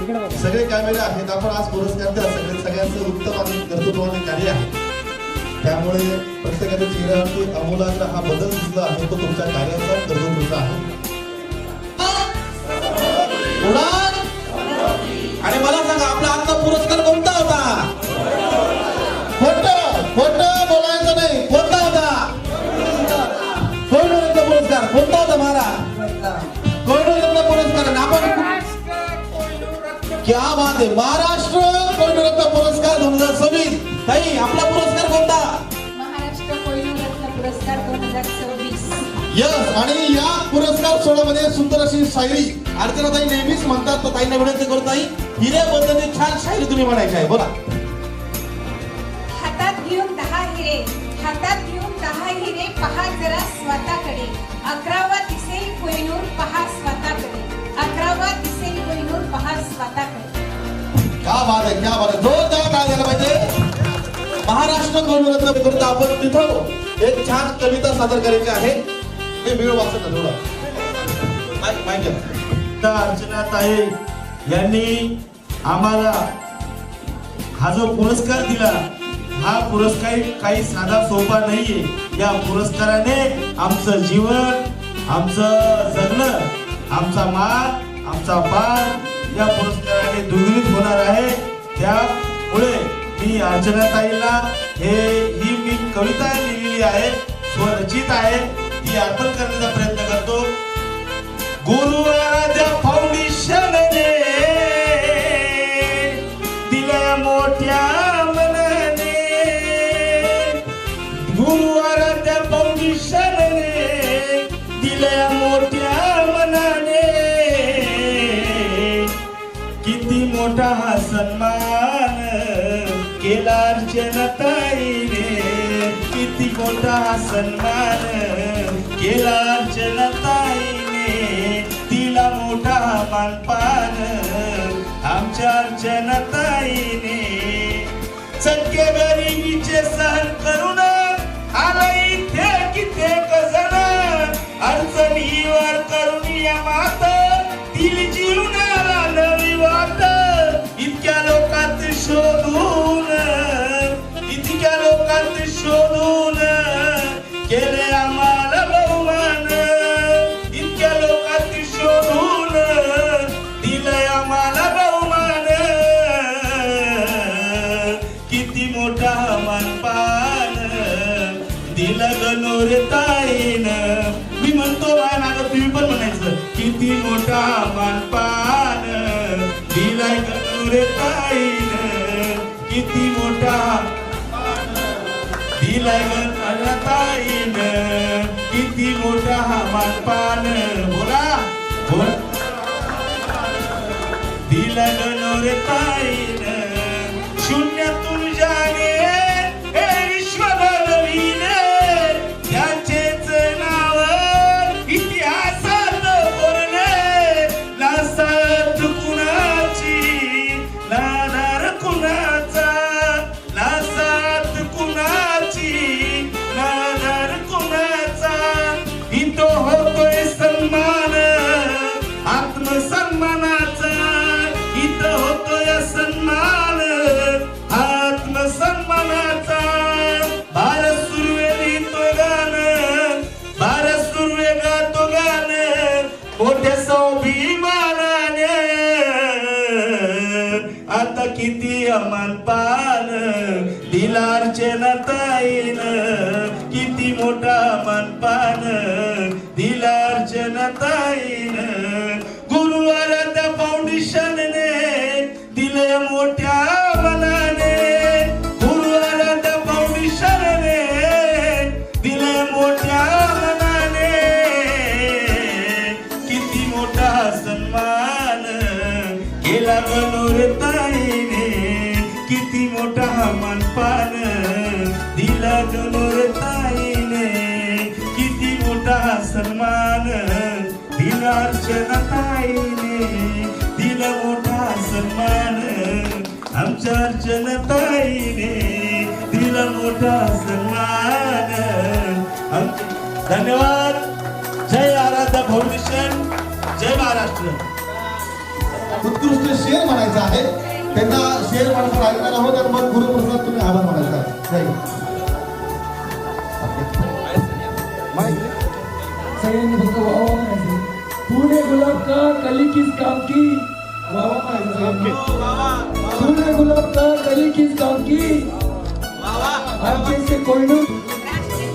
सगळे कॅमेरे आहेत. आपण आज पुरस्कार द्या. सगळ्यांचं उत्तम आणि कर्तृत्वाने कार्य आहे. त्यामुळे प्रत्येकाच्या चेहऱ्यावरती अमूलाग्र हा बदल दिसला आहे. तो तुमच्या कार्याचा कर्तृत्वाचा आहे. आणि मला सांगा आपला आजचा पुरस्कार कोणता होता? खोटं बोलायचं नाही. कोणता होता? कोहिनूरचा पुरस्कार कोणता होता? कोहिनूरचा पुरस्कार. आपण क्या बात आहे. महाराष्ट्र कोहिनूरचा पुरस्कार 2026. ताई आपला पुरस्कार कोणता? महाराष्ट्र कोहिनूरचा पुरस्कार 2026. यस. आणि या पुरस्कार सोहळ्यामध्ये सुंदर अशी शायरी अर्चनाताई नेहमीच म्हणतात. तर ताईंना विनंती करत ताई हिऱ्याबद्दल छान शायरी तुम्ही म्हणायची आहे. बोला. हातात घेऊन 10 हिरे, हातात घेऊन 10 हिरे, पहा जरा स्वतःकडे. 11वा दिसेल कोहिनूर, पहा स्वतःकडे. 11वा दिसेल कोहिनूर, पहा स्वतःकडे. क्या बात आहे. क्या बात आहे. जोरदार काय झालं पाहिजे. महाराष्ट्र कोहिनूरचा करता आपण तिथं एक छान कविता सादर करायची आहे. हे वेळ वाचत ना थोडा. अर्चनाताई यांनी आम्हाला हा जो पुरस्कार दिला, हा पुरस्कार काही साधा सोपा नाहीये. या पुरस्काराने आमचं जीवन, आमचं जगणं, आमचा मान, आमचा मान या पुरस्काराने दुर्गुणित होणार आहे. त्यामुळे मी अर्चनाताईला ही मी कविता लिहिलेली आहे, स्वरचित आहे, ती अर्पण करण्याचा प्रयत्न करतो. गुरुवाराच्या फाउंडेशनने दिल्या मोठ्या मनाने, गुरुवाराच्या फाउंडेशनने दिल्या मोठ्या मनाने, किती मोठा हा सन्मान केला अर्चनाताईने, किती मोठा हा सन्मान केला अर्चनाताईने, तिला मोठा मानपान आमच्या अर्चनाताईने. सख्य गरिबीचे सहन करून आला इथे कित्येक जण, अडचणीवर करून या मात तिला जीवनाला नवी वाट. इतक्या लोकात शोधून, इतक्या लोकात शोधून केले आम्हाला बहुमान, इतक्या लोकात शोधून दिलंय आम्हाला बहुमान. किती मोठा मानपान दिलं गणोरताईन. मी म्हणतो नागं तुम्ही पण म्हणायचं. किती मोठा मानपान दिलाय गणोरताईन, किती मोठा दिलाय गणोरताईन, किती मोठा मानपान. बोला बोल. दिलाय गणोरताईन. शून्यातून जाणे हे विश्व घडविले, त्यांचेच नाव इतिहासात कोरले. नासात कुणाची, नादार कुणाचा, नासात कुणाची, नादार कुणाचा. इथं होतोय सन्मान आत्मसन्मानाचा, इथं होतोय सन्मान आत्मसन्मानाचा. भारत सुर्वे लिहितोय गाणं, भारत सुर्वे गातो गाणं मोठ्या स्वाभिमानाने. आता किती अमानपान दिला अर्चनाताईन, किती मोठा मानपान दिला अर्चनाताईन. गुरुवाराच्या फाउंडेशनने दिले मोठ्या मनाने, गुरुवाराच्या फाउंडेशनने दिले मोठ्या मनाने. किती मोठा सन्मान केला गणोरताईने, किती मोठा मानपान दिला गणोरताईने, किती मोठा सन्मान दिला अर्चनाताईने, दिला मोठा सन्मान आमच्या अर्चनाताईने, दिला मोठा सन्मान. धन्यवाद. जय आराध्या फाउंडेशन. जय महाराष्ट्र. उत्कृष्ट शेर म्हणायचा आहे. त्यांना शेर म्हणून ऐकणार आहोत आणि मग गुरुप्रसाद तुम्ही आभार म्हणायचा आहे. जय हिंद. सगळ्यांनी फक्त वावा म्हणायचं. तूने गुलाब का कली किस काम की, वावा म्हणायचं. तूने गुलाब का कली किस काम की, आगे से कोहिनूर राष्ट्रीय